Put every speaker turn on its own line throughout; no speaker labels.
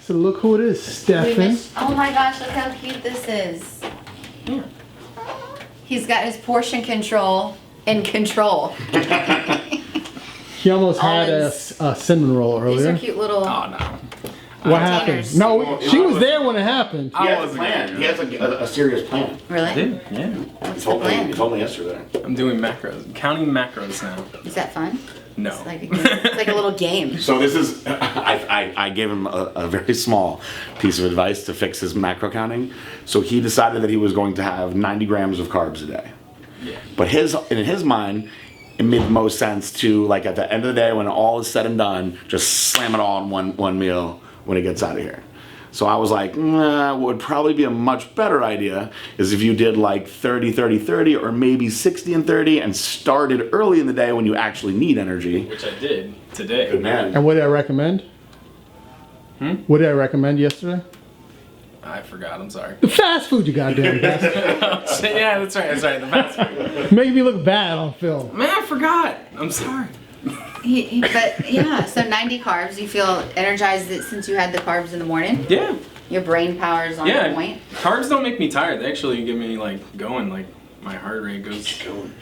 So look who it is, Stephan.
Oh my gosh, look how cute this is.
Yeah.
He's got his portion control in control.
He almost had a cinnamon roll
These
earlier.
are cute little.
Oh no.
What happened? No, she was there when it happened.
He has a plan. He has a serious plan.
Really?
Yeah.
What's the plan?
He told me yesterday.
I'm doing macros, counting macros now.
Is that fun?
No.
It's like a little game.
So this is, I gave him a very small piece of advice to fix his macro counting. So he decided that he was going to have 90 grams of carbs a day.
Yeah.
But in his mind, it made the most sense to, like, at the end of the day, when all is said and done, just slam it all in one meal when he gets out of here. So I was like, what would probably be a much better idea is if you did like 30, 30, 30, or maybe 60 and 30, and started early in the day when you actually need energy.
Which I did today.
Good man.
And what did I recommend? What did I recommend yesterday?
I forgot. I'm sorry.
The fast food, you goddamn bastard.
Yeah, that's right. That's right. The fast food.
Make me look bad on film.
Man, I forgot. I'm sorry.
But yeah, so 90 carbs. You feel energized since you had the carbs in the morning?
Yeah.
Your brain power is on point?
Carbs don't make me tired. They actually get me like going. Like my heart rate goes.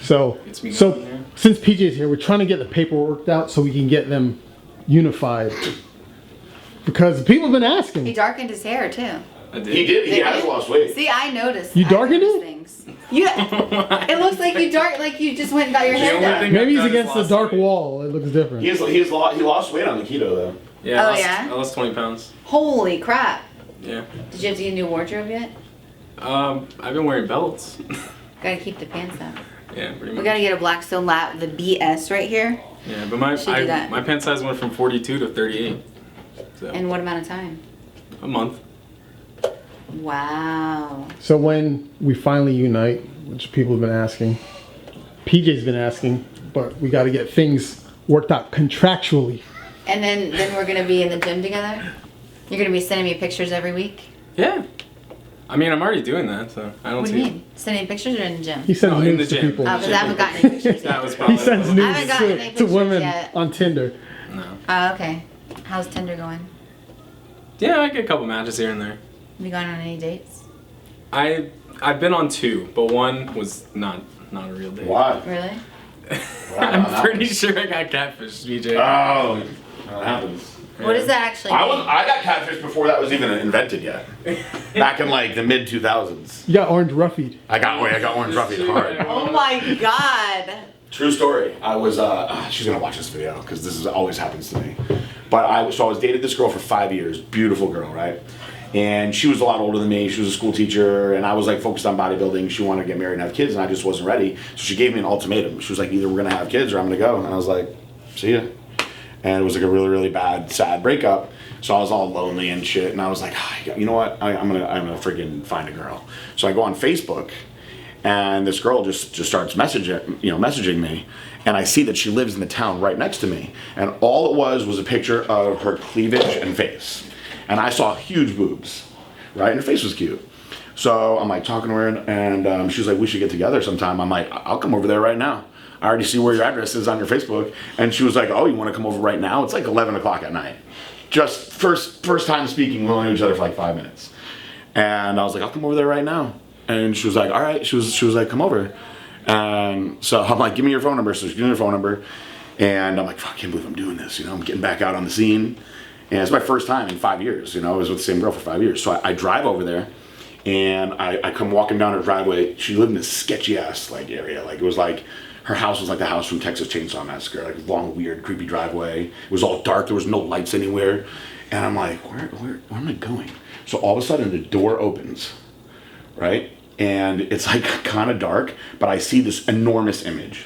So since PJ's here, we're trying to get the paperwork worked out so we can get them unified. Because people have been asking.
He darkened his hair too.
I did.
He did. He has lost weight.
See, I noticed.
You darkened it?
Things. It looks like you just went and got your hair done.
Maybe he's against the dark wall. It looks different.
He lost weight on the keto though.
Yeah.
Yeah?
I lost 20 pounds.
Holy crap.
Yeah.
Did you have to get a new wardrobe yet?
I've been wearing belts.
Gotta keep the pants up.
Yeah, pretty
We
much.
gotta get a Blackstone Lab, the BS right here.
Yeah, but my pant size went from 42 to 38. So
In what amount of time?
a month.
Wow.
So when we finally unite, which people have been asking, PJ's been asking, but we got to get things worked out contractually.
And then we're gonna be in the gym together? You're gonna be sending me pictures every week?
Yeah. I mean, I'm already doing that, so I don't
What do
see
you mean? Sending pictures or in the gym?
He sends
No, in
nudes
the
to
gym.
people.
Oh, because I haven't gotten any pictures
That
yet.
was probably.
He sends
I haven't gotten any
nudes to
pictures
women
yet.
on Tinder.
No.
Oh, okay. How's Tinder going?
Yeah, I get a couple matches here and there.
Have you gone on any dates?
I've been on 2, but one was not a real date.
Why?
Really?
I'm pretty sure I got catfish, BJ.
Oh, that happens.
What does that actually
I
mean?
got catfish before that was even invented yet. Back in like the mid 2000s.
You got orange ruffied.
I got orange roughy hard.
Oh my god.
True story. I was she's gonna watch this video because this always happens to me. But I was dated this girl for 5 years, beautiful girl, right? And she was a lot older than me. She was a school teacher, and I was like focused on bodybuilding. She wanted to get married and have kids, and I just wasn't ready. So she gave me an ultimatum. She was like, either we're gonna have kids or I'm gonna go. And I was like, see ya. And it was like a really, really bad, sad breakup. So I was all lonely and shit. And I was like, you know what? I'm gonna freaking find a girl. So I go on Facebook, and this girl just starts messaging me. And I see that she lives in the town right next to me. And all it was a picture of her cleavage and face. And I saw huge boobs, right? And her face was cute. So I'm like talking to her, and she was like, we should get together sometime. I'm like, I'll come over there right now. I already see where your address is on your Facebook. And she was like, oh, you want to come over right now? It's like 11 o'clock at night. Just first time speaking, we only knew each other for like 5 minutes. And I was like, I'll come over there right now. And she was like, all right. She was like, come over. And so I'm like, give me your phone number. So she gave me her phone number. And I'm like, fuck, I can't believe I'm doing this. I'm getting back out on the scene. And it's my first time in 5 years. I was with the same girl for 5 years. So I drive over there. And I come walking down her driveway. She lived in this sketchy ass area. Like it was like, her house was like the house from Texas Chainsaw Massacre, like long, weird, creepy driveway. It was all dark. There was no lights anywhere. And I'm like, where am I going? So all of a sudden the door opens, right? And it's like kind of dark, but I see this enormous image,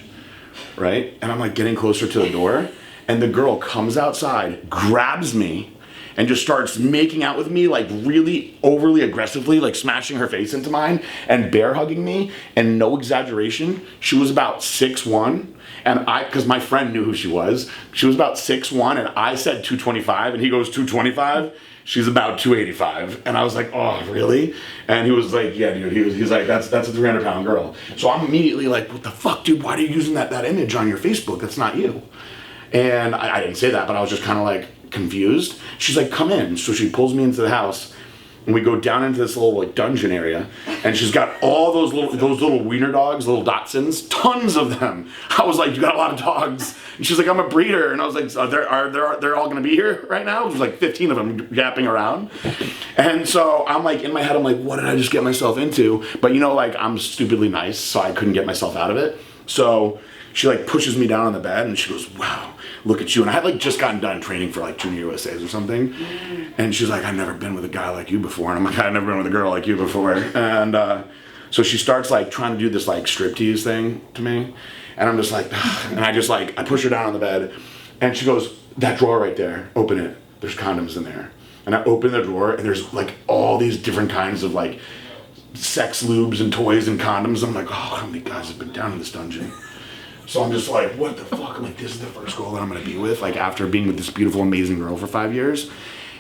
right? And I'm like getting closer to the door, and the girl comes outside, grabs me, and just starts making out with me, like really overly aggressively, like smashing her face into mine and bear hugging me. And no exaggeration, she was about 6'1", and because my friend knew who she was about 6'1", and I said 225, and he goes 225. She's about 285, and I was like, oh, really? And he was like, yeah, dude. He's like, that's a 300-pound girl. So I'm immediately like, what the fuck, dude? Why are you using that image on your Facebook? That's not you. And I didn't say that, but I was just kind of like, confused. She's like, come in. So she pulls me into the house. And we go down into this little like dungeon area, and she's got all those little wiener dogs, little Dachshunds, tons of them. I was like, you got a lot of dogs. And she's like, I'm a breeder, and I was like, they're all gonna be here right now? There's like 15 of them yapping around, and so I'm like in my head, I'm like, what did I just get myself into? But you know, like I'm stupidly nice, so I couldn't get myself out of it. So she like pushes me down on the bed, and she goes, wow, look at you. And I had like just gotten done training for like Junior USAs or something. And she's like, I've never been with a guy like you before. And I'm like, I've never been with a girl like you before. And so she starts like trying to do this like striptease thing to me. And I'm just like, and I push her down on the bed. And she goes, that drawer right there, open it. There's condoms in there. And I open the drawer, and there's like all these different kinds of like sex lubes and toys and condoms. I'm like, oh, how many guys have been down in this dungeon? So I'm just like, what the fuck? I'm like, this is the first girl that I'm gonna be with, like after being with this beautiful, amazing girl for 5 years.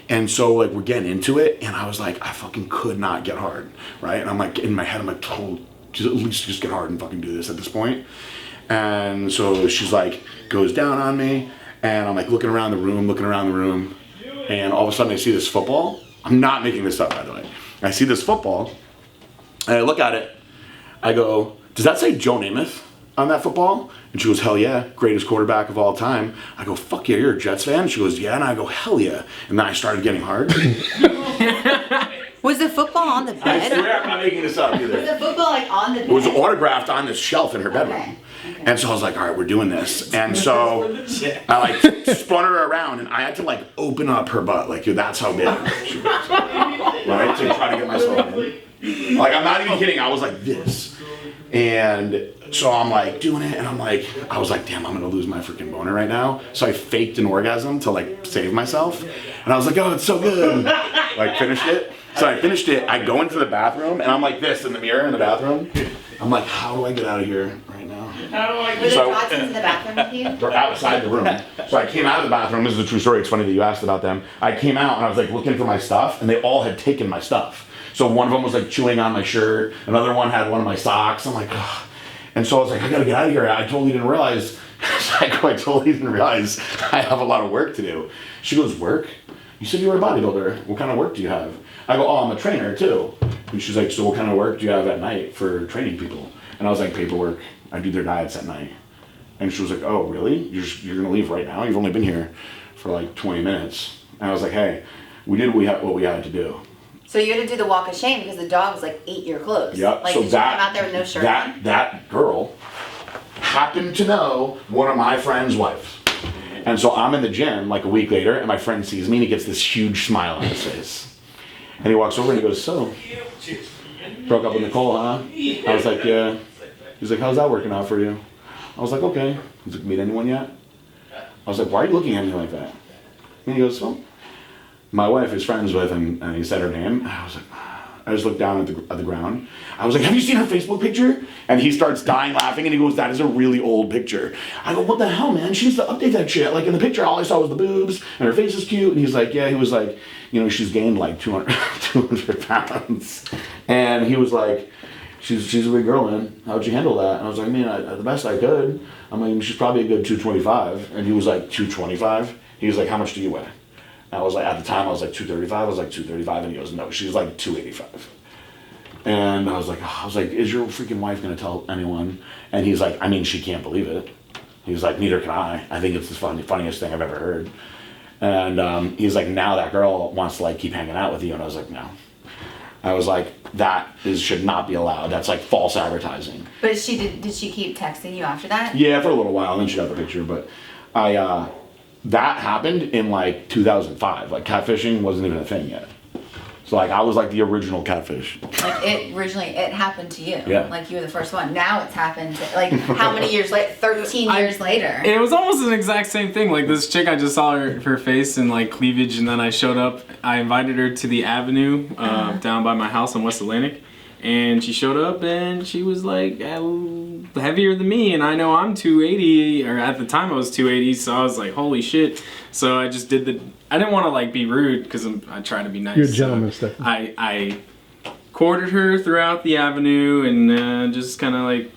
And so like we're getting into it, and I was like, I fucking could not get hard, right? And I'm like, in my head, I'm like, at least just get hard and fucking do this at this point. And so she's like, goes down on me, and I'm like looking around the room, and all of a sudden I see this football. I'm not making this up, by the way. I see this football, and I look at it, I go, does that say Joe Namath on that football? And she goes, hell yeah, greatest quarterback of all time. I go, fuck yeah, you're a Jets fan? She goes, yeah. And I go, hell yeah. And then I started getting hard.
Was the football on the
I
bed?
swear I'm not making this up either.
Was the football like on the bed?
It was autographed on this shelf in her bedroom.
Okay.
And so I was like, all right, we're doing this. And so I like spun her around, and I had to like open up her butt. Like, that's how big she was. Right? To try to get myself in. Like, I'm not even kidding. I was like this. And so I'm like doing it, and I was like, damn, I'm gonna lose my freaking boner right now. So I faked an orgasm to like save myself. And I was like, oh, it's so good. Like, finished it. So I finished it. I go into the bathroom, and I'm like this in the mirror in the bathroom. I'm like, how do I get out of here right now?
Were there Dachshunds in the bathroom with you?
They're outside the room. So I came out of the bathroom. This is a true story. It's funny that you asked about them. I came out, and I was like looking for my stuff, and they all had taken my stuff. So one of them was like chewing on my shirt. Another one had one of my socks. I'm like, ugh. And so I was like, I gotta get out of here. I totally didn't realize I have a lot of work to do. She goes, work? You said you were a bodybuilder. What kind of work do you have? I go, oh, I'm a trainer too. And she's like, so what kind of work do you have at night for training people? And I was like, paperwork. I do their diets at night. And she was like, oh, really? You're gonna leave right now? You've only been here for like 20 minutes. And I was like, hey, we did what we had to do.
So you had to do the walk of shame because the dog was like, ate your clothes.
Yep.
Like,
so
did you come out there with no shirt on?
That girl happened to know one of my friend's wives. And so I'm in the gym like a week later, and my friend sees me, and he gets this huge smile on his face. And he walks over and he goes, so, broke up with Nicole, huh? I was like, yeah. He's like, how's that working out for you? I was like, okay. He's like, meet anyone yet? I was like, why are you looking at me like that? And he goes, well, my wife is friends with, and he said her name. I was like, I just looked down at the ground. I was like, have you seen her Facebook picture? And he starts dying laughing, and he goes, that is a really old picture. I go, what the hell, man? She needs to update that shit. Like, in the picture, all I saw was the boobs, and her face is cute. And he's like, yeah. He was like, you know, she's gained like 200 pounds. And he was like, she's a big girl, man. How'd you handle that? And I was like, man, the best I could. I mean, she's probably a good 225. And he was like, 225? He was like, how much do you weigh? I was like, at the time, I was like 235. I was like 235, and he goes, no, she's like 285. And I was like, is your freaking wife gonna tell anyone? And he's like, I mean, she can't believe it. He's like, neither can I. I think it's the funniest thing I've ever heard. And he's like, now that girl wants to like keep hanging out with you. And I was like, no. I was like, should not be allowed. That's like false advertising.
But did she keep texting you after that?
Yeah, for a little while, and then she got the picture. But that happened in like 2005. Like, catfishing wasn't even a thing yet. So like, I was like the original catfish.
Like, it happened to you.
Yeah.
Like, you were the first one. Now it's happened to, like, how many years later? 13 years later.
It was almost an exact same thing. Like, this chick, I just saw her face and like cleavage, and then I showed up. I invited her to the Avenue down by my house in West Atlantic. And she showed up, and she was like heavier than me, and I know I'm 280, or at the time I was 280, so I was like, holy shit. So I just did I didn't want to like be rude, because I try to be nice.
You're a gentleman, Stephan.
I courted her throughout the Avenue, and just kind of like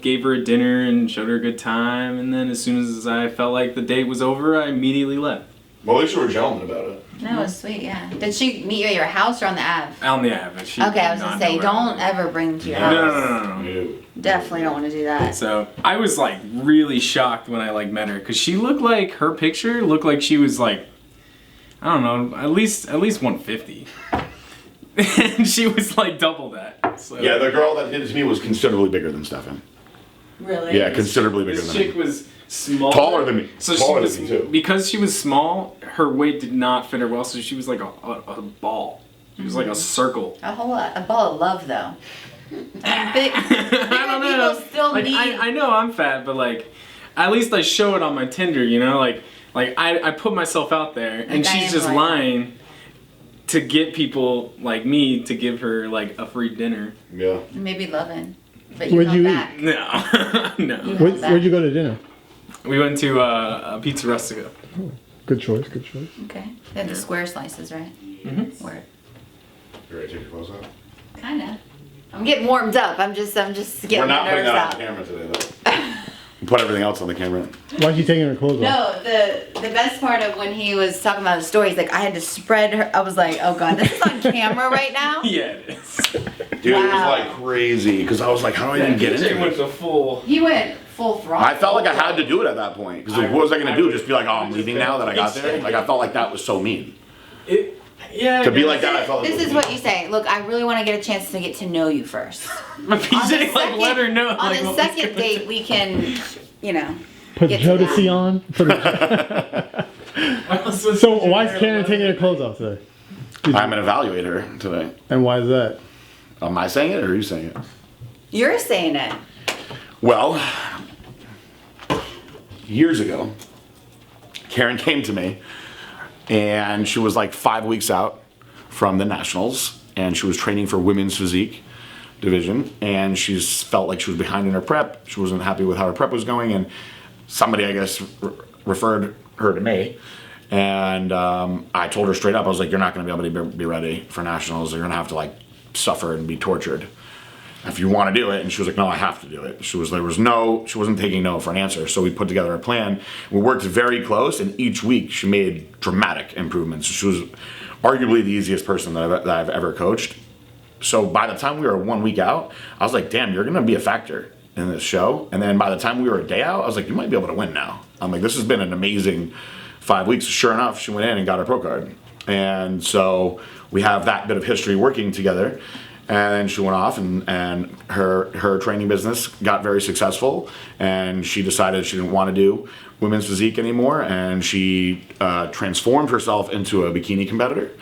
gave her a dinner and showed her a good time, and then as soon as I felt like the date was over, I immediately left.
Well, at least you were a gentleman about it.
No, it was sweet, yeah. Did she meet you at your house or on the Ave?
On the Ave. She
Okay, I was
did
gonna
not
say,
know where
don't
I
ever bring them to your
was.
house.
No.
Definitely don't want to do that.
So I was like really shocked when I like met her because she looked like her picture looked like she was like, I don't know, at least 150. And she was like double that. So.
Yeah, the girl that did it to me was considerably bigger than Stephan.
Really?
Yeah, considerably bigger
This
than
chick
me.
was small.
Taller than me.
So
Taller
she was
than me too.
because she was small. Her weight did not fit her well, so she was like a ball. She was like a circle.
A ball of love, though. I mean, big,
I don't know.
people still
Like,
need.
I know I'm fat, but like, at least I show it on my Tinder. You know, like I put myself out there, and
I
she's
am
just
like
lying to get people like me to give her like a free dinner.
Yeah.
Maybe loving, but you
Where'd
held
you eat?
back.
No, no.
Where'd you go to dinner?
We went to a Pizza Rustica.
Good choice, good choice.
Okay. They had the square slices, right?
Mhm.
Word.
You ready to take your clothes off?
Kinda. I'm getting warmed up. I'm just getting
We're
my
not putting
nerves
that on the
out.
camera today, though. We put everything else on the camera.
Why'd you taking her clothes off?
No, the best part of when he was talking about his story, he's like, I had to spread her. I was like, oh god, this is on camera right now.
Yeah, it is.
Dude, it was
Wow.
like crazy because I was like, how do I even get into
went
it?
to full.
He went full throttle.
I felt like I had to do it at that point because what was I gonna do? Just be like, oh, I'm leaving now that I got there? Like I felt like that was so mean.
Yeah.
To be like that, I felt like
This is what you say. Look, I really want to get a chance to get to know you first.
But
On the
PJ like let her know.
on
like,
the
what was
second
going
date, we can,
Put
get to
Jodeci
that.
on?
on.
So why is Karen taking her clothes off today?
I'm gonna evaluate her today.
And why is that?
Am I saying it or are you saying it?
You're saying it.
Well, years ago, Karen came to me and she was like 5 weeks out from the nationals and she was training for women's physique division and she felt like she was behind in her prep. She wasn't happy with how her prep was going and somebody, I guess, referred her to me. And I told her straight up, I was like, you're not going to be able to be ready for nationals. You're going to have to like suffer and be tortured if you want to do it. And she was like, no, I have to do it. She wasn't taking no for an answer. So we put together a plan. We worked very close and each week she made dramatic improvements. She was arguably the easiest person that I've ever coached. So by the time we were 1 week out, I was like, damn, you're going to be a factor in this show. And then by the time we were a day out, I was like, you might be able to win now. I'm like, this has been an amazing 5 weeks. Sure enough, she went in and got her pro card. And so we have that bit of history working together. And then she went off and her training business got very successful. And she decided she didn't want to do women's physique anymore. And she transformed herself into a bikini competitor.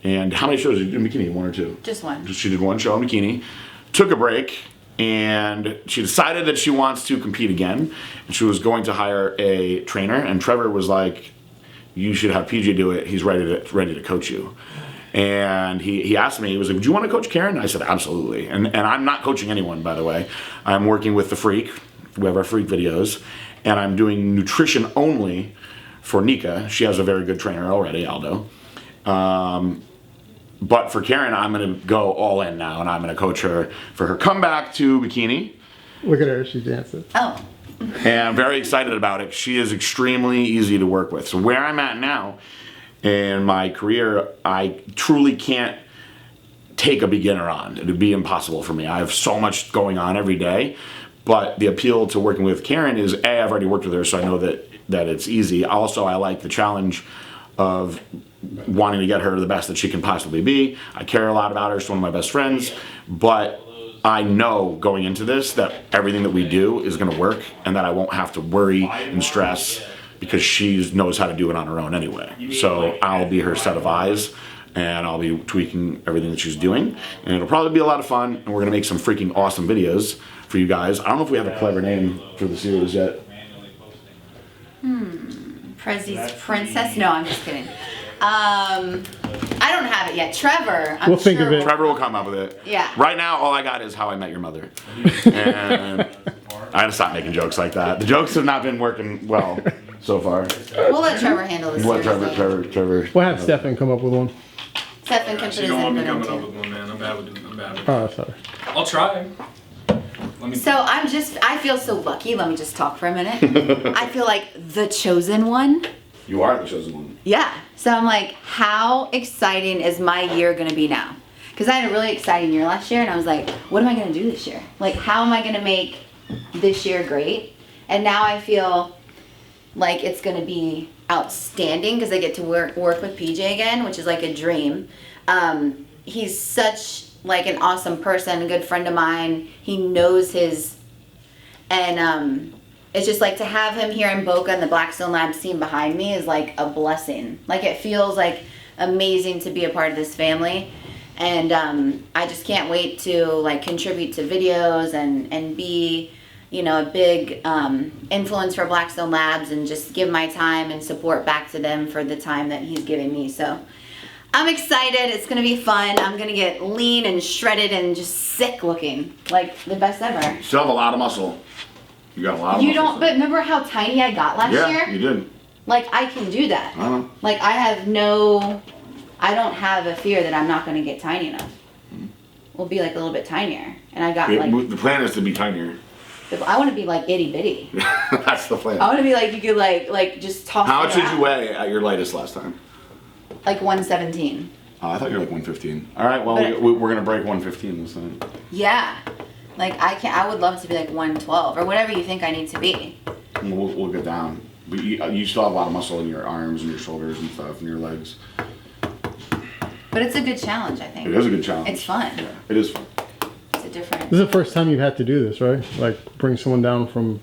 And how many shows did you do in bikini? One or two?
Just one.
She did one show in bikini, took a break, and she decided that she wants to compete again. And she was going to hire a trainer. And Trevor was like, you should have PJ do it. He's ready to coach you. And he asked me, he was like, would you want to coach Karen? I said, absolutely. And I'm not coaching anyone, by the way. I'm working with the Freak. We have our Freak videos. And I'm doing nutrition only for Nika. She has a very good trainer already, Aldo. But for Karen, I'm going to go all in now. And I'm going to coach her for her comeback to bikini.
Look at her, she's dancing.
Oh.
And I'm very excited about it. She is extremely easy to work with. So where I'm at now in my career, I truly can't take a beginner on. It would be impossible for me. I have so much going on every day. But the appeal to working with Karen is, A, I've already worked with her, so I know that it's easy. Also, I like the challenge of wanting to get her the best that she can possibly be. I care a lot about her. She's one of my best friends. But I know going into this that everything that we do is going to work and that I won't have to worry and stress because she knows how to do it on her own anyway. So I'll be her set of eyes and I'll be tweaking everything that she's doing. And it'll probably be a lot of fun and we're going to make some freaking awesome videos for you guys. I don't know if we have a clever name for the series yet.
Prezzy's Princess? No, I'm just kidding. I don't have it yet. Trevor, I'm
We'll think
sure
of it.
Trevor will come up with it.
Yeah.
Right now, all I got is How I Met Your Mother. And I gotta stop making jokes like that. The jokes have not been working well so far.
We'll let Trevor handle this.
What,
seriously.
Trevor?
We'll have Stephan come up with one.
Stephan can put
She
his
don't want me
input
coming up
into.
with one, man. I'm bad with it. I'm bad with it.
Oh, sorry.
I'll try. Let me.
So I feel so lucky. Let me just talk for a minute. I feel like the chosen one.
You are the chosen one.
Yeah. So I'm like, how exciting is my year going to be now? Because I had a really exciting year last year, and I was like, what am I going to do this year? Like, how am I going to make this year great? And now I feel like it's going to be outstanding because I get to work with PJ again, which is like a dream. He's such like an awesome person, a good friend of mine. He knows his, and it's just like to have him here in Boca and the Blackstone Labs team behind me is like a blessing. Like it feels like amazing to be a part of this family. And I just can't wait to like contribute to videos and be, you know, a big influence for Blackstone Labs and just give my time and support back to them for the time that he's giving me. So I'm excited. It's gonna be fun. I'm gonna get lean and shredded and just sick looking, like the best ever.
You still have a lot of muscle. You got a lot of muscle.
You don't, but remember how tiny I got last year?
Yeah, you did.
Like I can do that.
I know.
Like I don't have a fear that I'm not gonna get tiny enough. We'll be like a little bit tinier. And I got like,
the plan is to be tinier.
I want to be like itty bitty.
That's the plan.
I want to be like, you could like just toss
How
me
much did
around.
you weigh at your lightest last time?
Like 117.
I thought you were like 115. All right, well,
But-
we're going to break 115 this time.
Yeah. Like I would love to be like 112 or whatever you think I need to be.
We'll get down. But you still have a lot of muscle in your arms and your shoulders and stuff and your legs.
But it's a good challenge, I think.
It is a good challenge.
It's fun.
It is fun.
It's a different.
This is the first time you've had to do this, right? Like bring someone down from.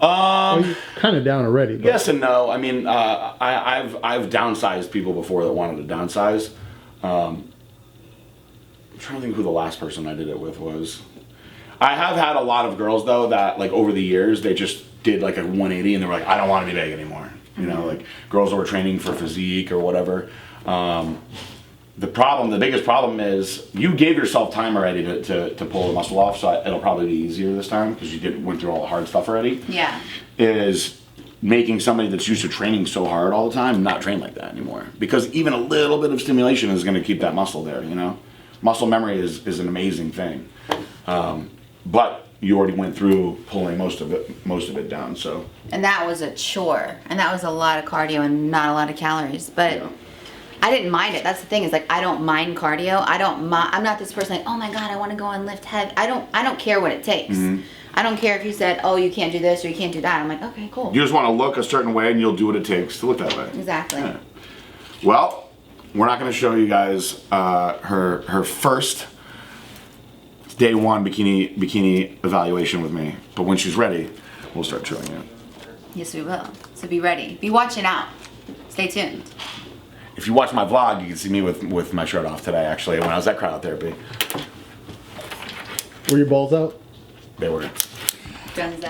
Well, you're kind of down already. But.
Yes and no. I mean, I've downsized people before that wanted to downsize. I'm trying to think who the last person I did it with was. I have had a lot of girls though that like over the years they just did like a 180 and they were like, I don't want to be big anymore. You know, like girls that were training for physique or whatever. The biggest problem is you gave yourself time already to pull the muscle off, so it'll probably be easier this time because you went through all the hard stuff already.
Yeah.
Is making somebody that's used to training so hard all the time not train like that anymore. Because even a little bit of stimulation is going to keep that muscle there, you know? Muscle memory is an amazing thing. But you already went through pulling most of it down, so.
And that was a chore, and that was a lot of cardio and not a lot of calories, but.
Yeah.
I didn't mind it. That's the thing is like I don't mind cardio. I'm not this person like, oh my god, I want to go and lift heavy. I don't care what it takes.
Mm-hmm.
I don't care if you said, oh, you can't do this or you can't do that. I'm like, okay, cool.
You just want to look a certain way and you'll do what it takes to look that way.
Exactly.
Yeah. Well, we're not going to show you guys her first day one bikini evaluation with me, but when she's ready, we'll start showing you.
Yes, we will. So be ready. Be watching out. Stay tuned.
If you watch my vlog, you can see me with my shirt off today, actually, when I was at cryotherapy.
Were your balls out?
They were.
Guns out.